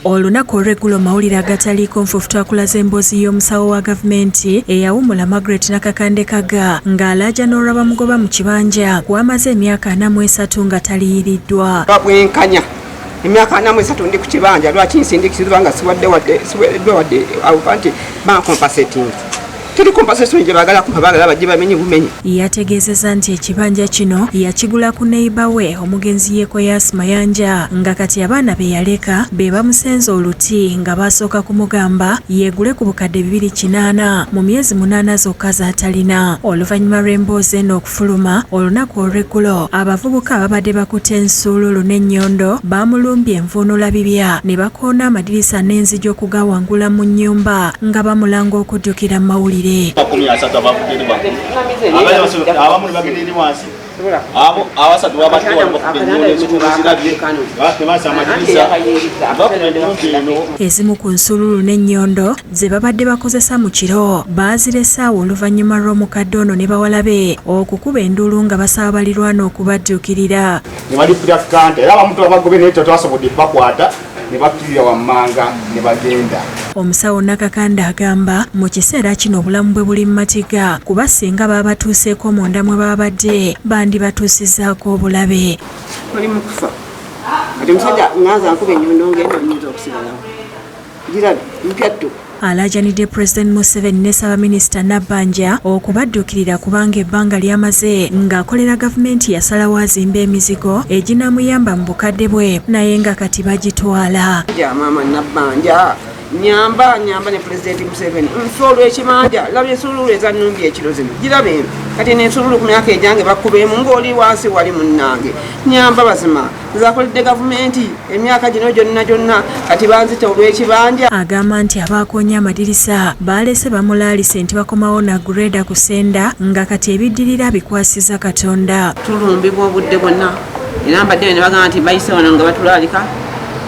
Olunaku olw'eggulo mawulire agataliiko nfuufu twakulaze emboozi y'omusawo wa gavumenti eyawummula Margaret Nakakande Kaga ng'alaaja n'olwabamugoba mu kibanja kwamaze emyaka 43 nga taliyiriddwa. Bwenkanya emyaka 43 ndi ku kibanja lwaki nsindikizibwa nga siweddwa wadde nti bankompasetinga. Teri compensation gye baagala kumabagala bajje bamenye bumenyi. Yategeezezza nti ekibanja kino yakigula ku neighbor we omugenzi Yekoyas Mayanja nga kati abaana be yaleka be bamusenza oluti nga basooka kumugamba yeegule ku bukadde 280 mu myezi 8 zokka z'atalina. Oluvannyuma lw'emboozi eno okufuluma olunaku olw'eggulo abavubuka ababadde bakutte ensuululu n'ennyondo baamulumbye envuunula bibya ne bakoona amadirisa n'enzigi okugawangula mu nnyumba nga bamulanga okuddukira mawulire. Ezimu ku nsululu n'ennyondo ze babadde bakozesa mu kiro baazirese awo oluvannyuma lw'omukadde ono ne bawala be okukuba enduulu nga basaba balirwana okubadduukirira. Ne balipulira kante era abamu tubagobe naye tetwasobodde bakwata ne bakkirira wammanga ne bagenda. Omusawo Nakakande agamba mu kiseera kino obulamu bwe buli mmatiga kuba singa baba batuuseeko munda mwe babadde bandi batuusizzaako obulabe. Oli mu kufa kati omusajja ng'aza nkuba ennyondo ngenda nyinza okusigalawo girabe mpyattu. Alaajanidde President Museveni ne Ssaabaminisita Nabbanja okubadduukirira kubanga ebbanga lyamaze ng'akolera gavumenti yasalawo azimba emizigo eginamuyamba mu bukadde bwe naye nga kati bagitwala. Maama Nabbanja nyamba ne President Museveni nfe olw'ekibanja labye ensululu ezannumbye ekiro zino girabe kati n'ensululu ku myaka ejange bakkubeemu ng'oli wansi wali munnange nyamba bazima zakoledde gavumenti emyaka gino gyonna kati banzita olw'ekibanja. Agamba nti abaakoonye amadirisa baalese bamulaalise nti bakomawo na greda kusenda nga kati ebiddirira bikwasiza Katonda. Tulumbibwa obudde bwonna era mbadde ne bagamba nti bayise wano nga batulaalika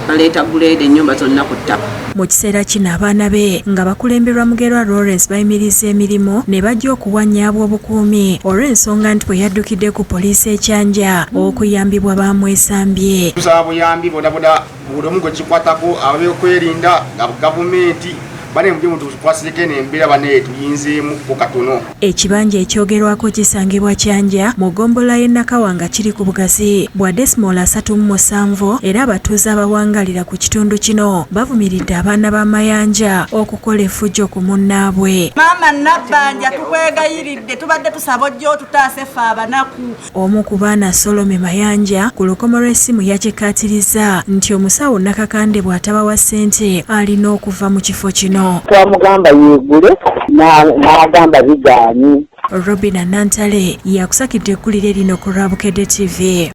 baleeta greda ennyumba zonna ku ttaka. Mu kiseera kino abaana be nga bakulemberwa Mugerwa Lawrence bayimiriza emirimu ne bajja okuwanyaabwa obukuumi olw'ensonga nti bwe yaddukidde ku poliisi ekyanja okuyambibwa bamwesambye. Tusaba buyambi bodaboda buli omu gwe kikwatako abeokwerinda nga gavumenti bane mu muntu kwasirike n'embeera bane tuyinzeemu ku katono. Ekibanja ekyogerwako kisangibwa Kyanja mu ggombolola y'e Nakawanga kiri ku bugazi bwa desimoolo 37 era abatuuze abawangalira ku kitundu kino bavumiridde abaana b'amayanja okukola effujjo ku munnaabwe. Maama Nabbanja tukwegayiridde tubadde tusaba ojja otutaase ffe abanaku. Omu ku baana Solome Mayanja ku lukomo lw'essimu yakikkaatiriza nti omusawo Nakakande bw'atabawa ssente alina okuva mu kifo kino. Twamugamba yeegule n'agamba bigaanyi. Robina Nantale yakusakidde eggulire lino ku Rwabukedde TV.